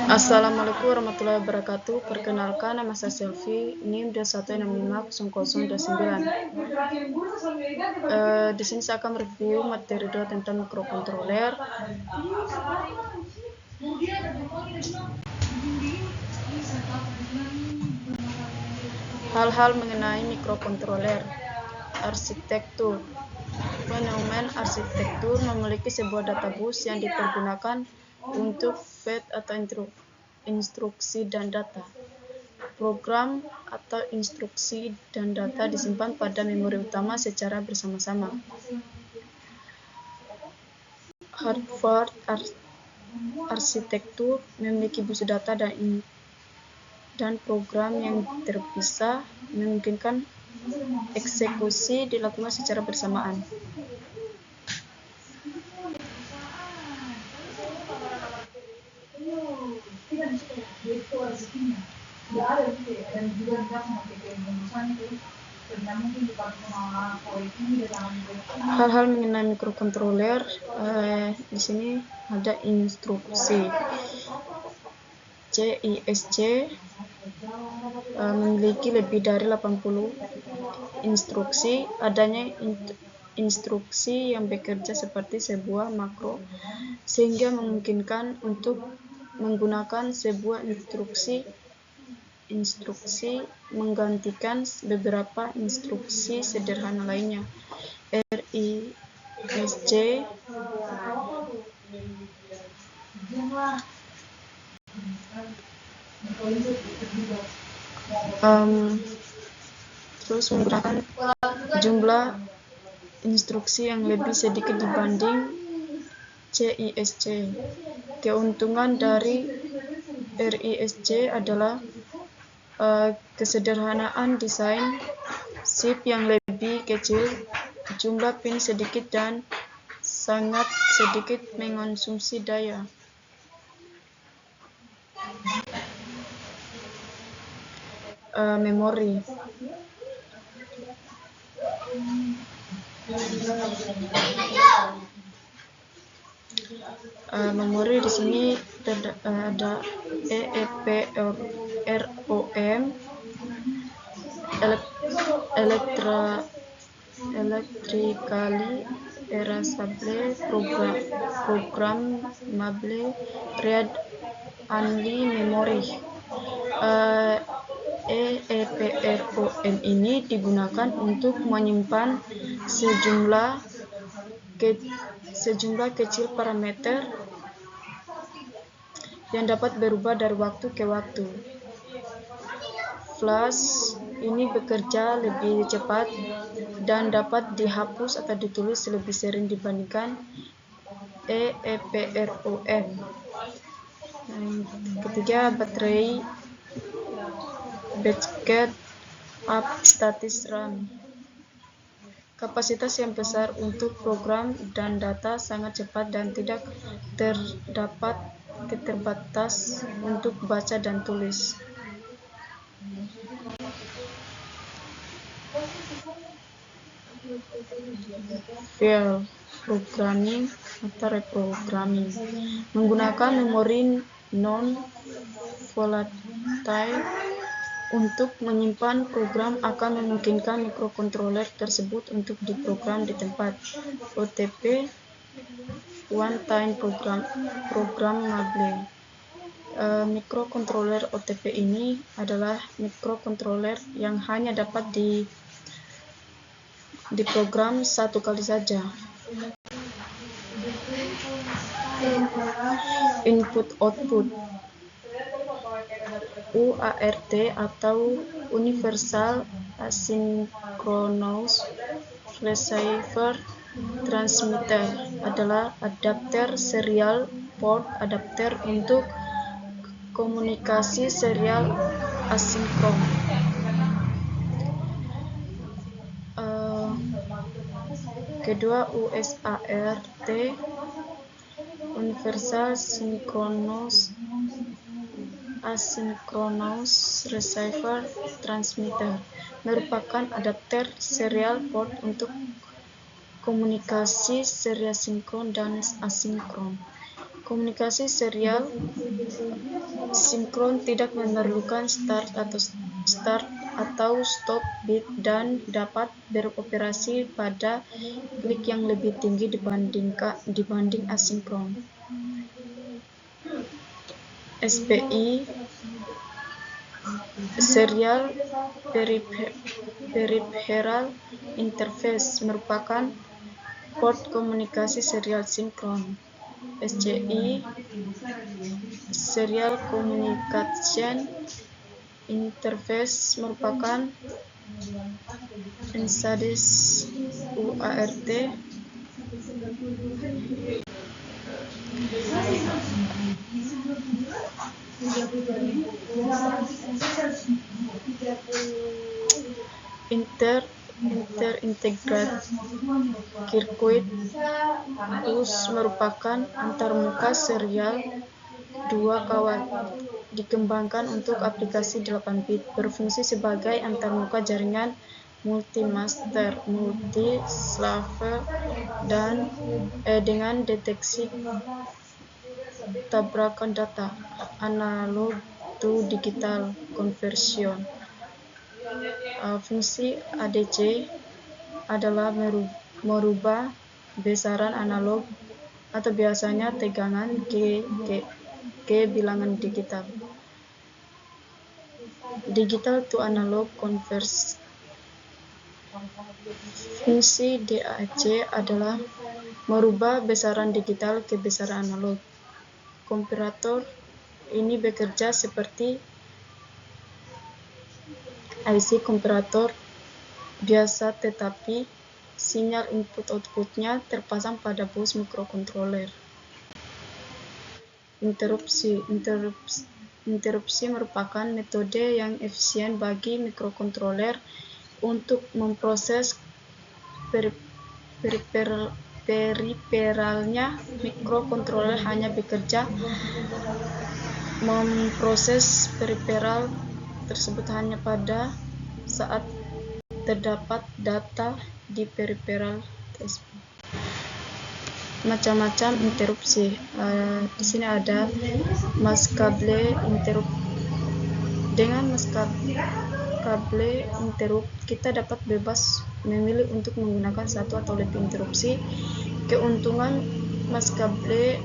Assalamualaikum warahmatullahi wabarakatuh. Perkenalkan, nama saya Selvi, NIM 21650029. Di sini saya akan mereview materi 2 tentang mikrokontroler. Hal-hal mengenai mikrokontroler. Arsitektur. Fenomen arsitektur memiliki sebuah databus yang dipergunakan untuk fetch atau instruksi dan data. Program atau instruksi dan data disimpan pada memori utama secara bersama-sama. Hardware arsitektur memiliki bus data dan program yang terpisah, memungkinkan eksekusi dilakukan secara bersamaan. Hal-hal mengenai mikrokontroler, di sini ada instruksi CISC, memiliki lebih dari 80 instruksi. Adanya instruksi yang bekerja seperti sebuah makro, sehingga memungkinkan untuk menggunakan sebuah instruksi menggantikan beberapa instruksi sederhana lainnya. RISC terus menggunakan jumlah instruksi yang lebih sedikit dibanding CISC. Keuntungan dari RISC adalah kesederhanaan desain, chip yang lebih kecil, jumlah pin sedikit, dan sangat sedikit mengonsumsi daya. Memori. Memori di sini ada EEPROM, electrically erasable, programmable, read-only memory. EEPROM ini digunakan untuk menyimpan sejumlah kecil parameter yang dapat berubah dari waktu ke waktu. Flash ini bekerja lebih cepat dan dapat dihapus atau ditulis lebih sering dibandingkan EEPROM. Ketiga, baterai backed up static RAM. Kapasitas yang besar untuk program dan data, sangat cepat dan tidak terdapat keterbatas untuk baca dan tulis. File programming atau reprogramming menggunakan memori non-volatile untuk menyimpan program akan memungkinkan mikrokontroler tersebut untuk diprogram di tempat. OTP one time programmable. Mikrokontroler OTP ini adalah mikrokontroler yang hanya dapat diprogram satu kali saja. Input-output UART atau Universal Asynchronous Receiver Transmitter adalah adapter serial port adapter untuk komunikasi serial asinkron. Kedua, USART Universal Asynchronous Receiver Transmitter merupakan adapter serial port untuk komunikasi serial sinkron dan asinkron. Komunikasi serial sinkron tidak memerlukan start atau stop bit dan dapat beroperasi pada klik yang lebih tinggi dibanding asinkron. SPI Serial Peripheral Interface merupakan port komunikasi serial sinkron. SCI Serial Communication Interface merupakan ENSADIS UART Inter-Integrated Circuit Bus merupakan antarmuka serial 2 kawat dikembangkan untuk aplikasi 8 bit, berfungsi sebagai antarmuka jaringan multi-master, multi-slave, dan dengan deteksi tabrakan data analog to digital conversion. Fungsi ADC adalah merubah besaran analog atau biasanya tegangan ke bilangan digital. Digital to analog conversion. Fungsi DAC adalah merubah besaran digital ke besaran analog. Komparator ini bekerja seperti IC komparator biasa, tetapi sinyal input-outputnya terpasang pada bus mikrokontroler. Interupsi merupakan metode yang efisien bagi mikrokontroler untuk memproses periferalnya. Mikrokontroler hanya bekerja memproses periferal tersebut hanya pada saat terdapat data di periferal tersebut. Macam-macam interupsi. Di sini ada maskable interrupt. Dengan maskable interrupt, kita dapat bebas memilih untuk menggunakan satu atau lebih interupsi. Keuntungan maskable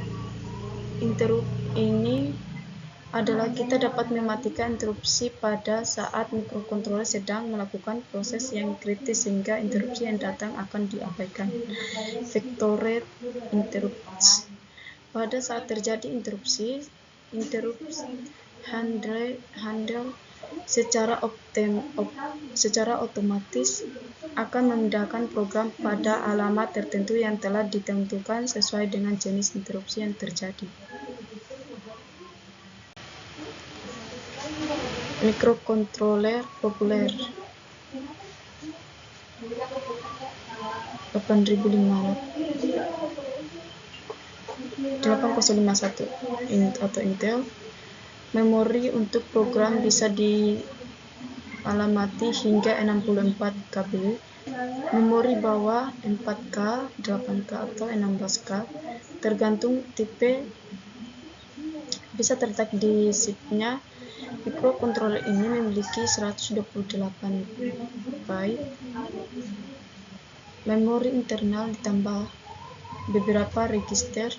interrupt ini adalah kita dapat mematikan interupsi pada saat mikrokontroler sedang melakukan proses yang kritis, sehingga interupsi yang datang akan diabaikan. Vectored interrupts. Pada saat terjadi interupsi, interrupts handle secara otomatis akan memindahkan program pada alamat tertentu yang telah ditentukan sesuai dengan jenis interupsi yang terjadi. Mikrokontroler populer 8051 atau Intel. Memori untuk program bisa dialamati hingga 64 KB. Memori bawah 4K, 8K atau 16K tergantung tipe bisa terletak di chipnya. Mikrokontroler ini memiliki 128 byte memori internal ditambah beberapa register.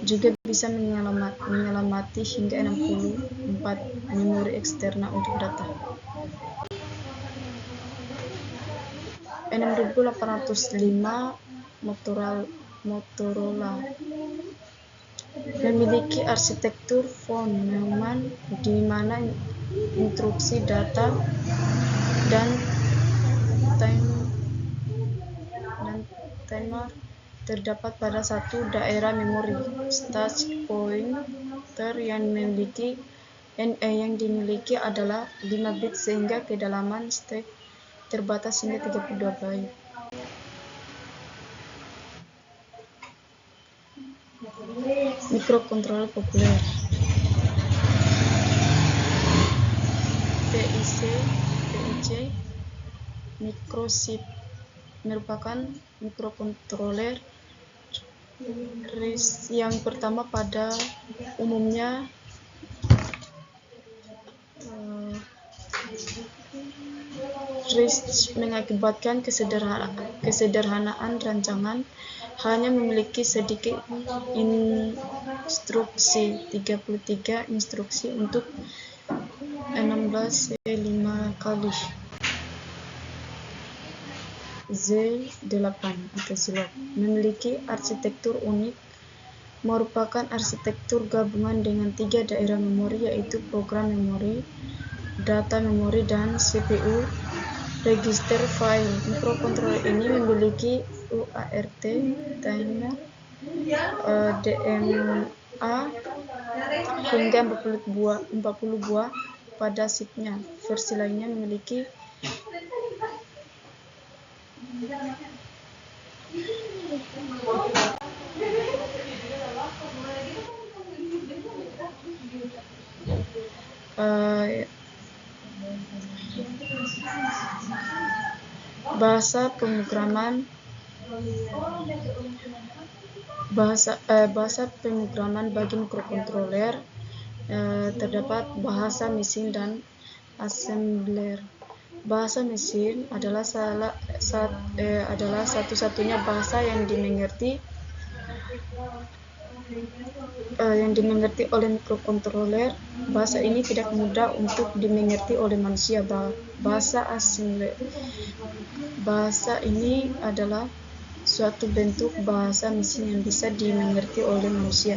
Juga bisa mengalamati hingga 64 memori eksternal untuk data. 6805 Motorola memiliki arsitektur von Neumann di mana instruksi data dan timer terdapat pada satu daerah memori. Stack pointer yang dimiliki adalah 5 bit, sehingga kedalaman stack terbatas hingga 32 byte. Mikrokontroler populer. PIC microchip merupakan mikrokontroler Yang pertama, pada umumnya RISC mengakibatkan kesederhanaan rancangan, hanya memiliki sedikit instruksi, 33 instruksi untuk 16 5 kali Z8 atau Zilog. Memiliki arsitektur unik, merupakan arsitektur gabungan dengan 3 daerah memori, yaitu program memori, data memori, dan CPU register file. Mikrokontroler ini memiliki UART, timer, DMA hingga 40 buah pada chipnya. Versi lainnya memiliki bahasa pemrograman bagi mikrokontroler. Terdapat bahasa mesin dan assembler. Bahasa mesin adalah satu-satunya bahasa yang dimengerti oleh mikrokontroler. Bahasa ini tidak mudah untuk dimengerti oleh manusia. Bahasa assembler. Bahasa ini adalah suatu bentuk bahasa mesin yang bisa dimengerti oleh manusia.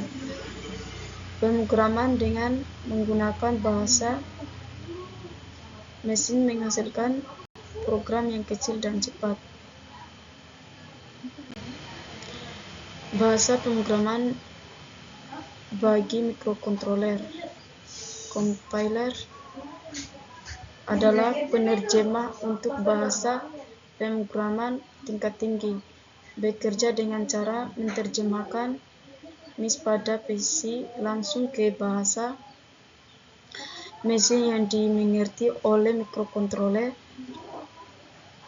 Pemrograman dengan menggunakan bahasa mesin menghasilkan program yang kecil dan cepat. Bahasa pemrograman bagi mikrokontroler. Compiler adalah penerjemah untuk bahasa pemrograman tingkat tinggi. Bekerja dengan cara menerjemahkan MIS pada PC langsung ke bahasa mesin yang dimengerti oleh mikrokontroler.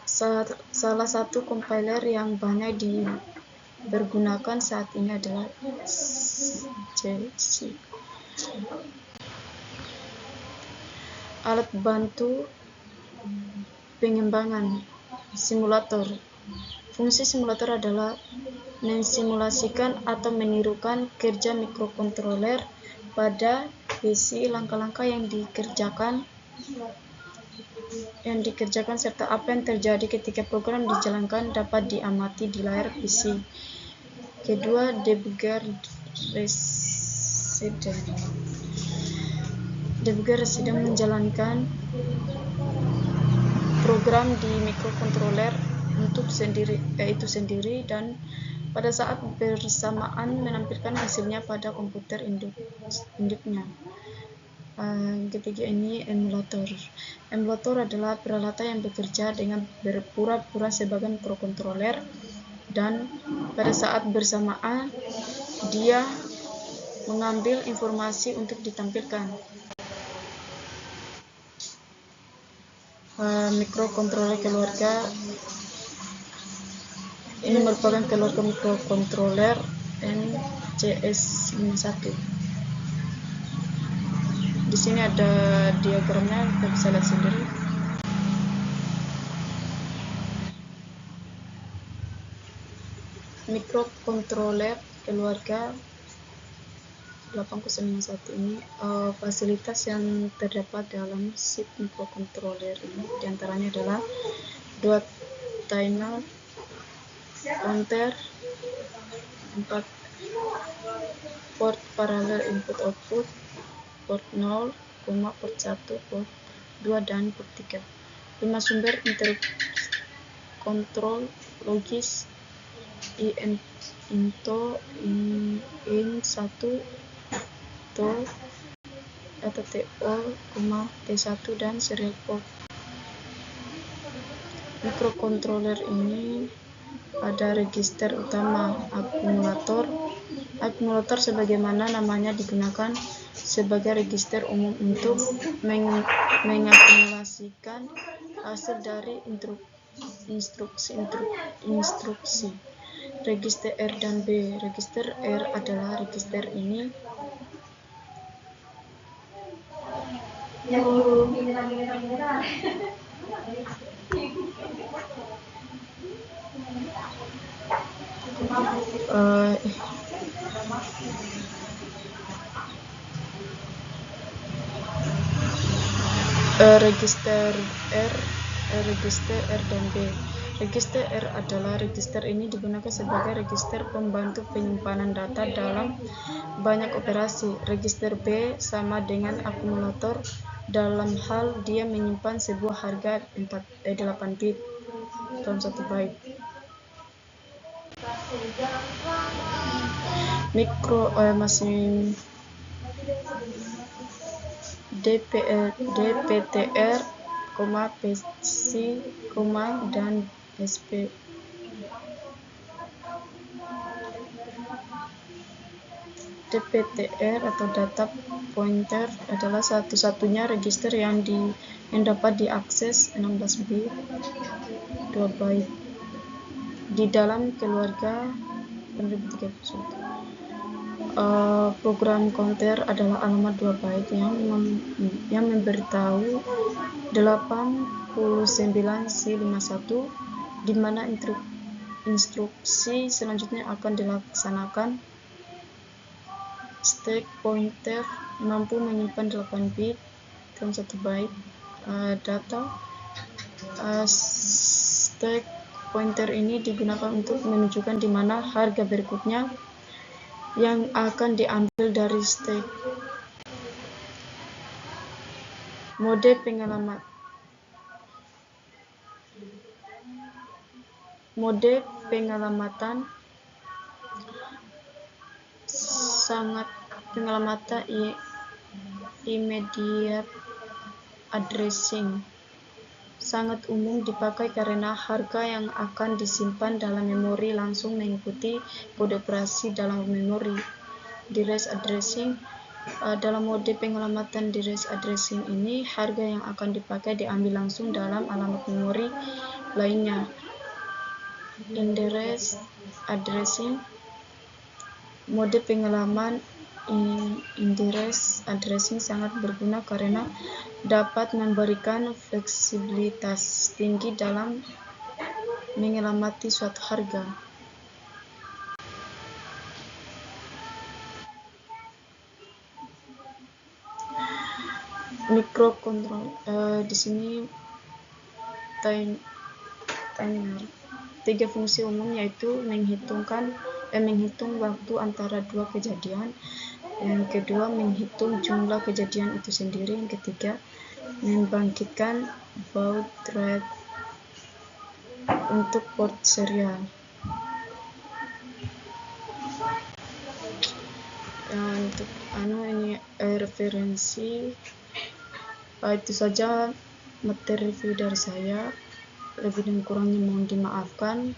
Salah satu compiler yang banyak dipergunakan saat ini adalah JC. Alat bantu pengembangan. Simulator. Fungsi simulator adalah mensimulasikan atau menirukan kerja mikrokontroler pada PC. Langkah-langkah yang dikerjakan serta apa yang terjadi ketika program dijalankan dapat diamati di layar PC. Kedua, debugger resident. Debugger resident menjalankan program di mikrokontroler itu sendiri dan pada saat bersamaan menampilkan hasilnya pada komputer induknya. Ketiga ini emulator. Emulator adalah peralatan yang bekerja dengan berpura-pura sebagai mikrokontroler dan pada saat bersamaan dia mengambil informasi untuk ditampilkan. Mikrokontroler keluarga ini merupakan keluarga mikrokontroler MCS51. Di sini ada diagramnya, kita bisa lihat sendiri. Mikrokontroler keluarga 8091 ini fasilitas yang terdapat dalam chip mikrokontroler ini diantaranya adalah 2 timer, counter, 4 port paralel input output, port 0, port 1, port 2, dan port 3. 5 sumber interrupt control logis into in1 data TO, T1 dan serial port. Mikrokontroler ini ada register utama, akumulator. Akumulator sebagaimana namanya digunakan sebagai register umum untuk mengakumulasikan hasil dari instruksi. register R dan B. Register R adalah register ini register R dan B. Register R adalah register ini digunakan sebagai register pembantu penyimpanan data dalam banyak operasi. Register B sama dengan akumulator dalam hal dia menyimpan sebuah harga 8 bit dalam 1 byte. DPTR, PC, dan SP. DPTR atau data pointer adalah satu-satunya register yang dapat diakses 16 bit 2 byte di dalam keluarga 1031. Program counter adalah alamat 2 byte yang memberitahu 89C51 di mana instruksi selanjutnya akan dilaksanakan. Stack pointer mampu menyimpan 8 bit dalam 1 byte data. Stack pointer ini digunakan untuk menunjukkan di mana harga berikutnya yang akan diambil dari stack. Mode penyelamatan immediate addressing sangat umum dipakai karena harga yang akan disimpan dalam memori langsung mengikuti kode operasi dalam memori. Direct addressing dalam mode penyelamatan direct addressing ini, harga yang akan dipakai diambil langsung dalam alamat memori lainnya. Indirect addressing mode pengalaman indirect addressing sangat berguna karena dapat memberikan fleksibilitas tinggi dalam menyelamati suatu harga. Microcontroller di sini timer. 3 fungsi umum yaitu menghitung waktu antara 2 kejadian, yang kedua menghitung jumlah kejadian itu sendiri, yang ketiga membangkitkan baud rate untuk port serial. Untuk ini referensi. Itu saja materi review dari saya. Lebih dan kurangnya mohon dimaafkan.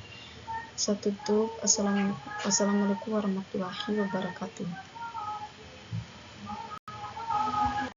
Saya tutup. Assalamualaikum warahmatullahi wabarakatuh.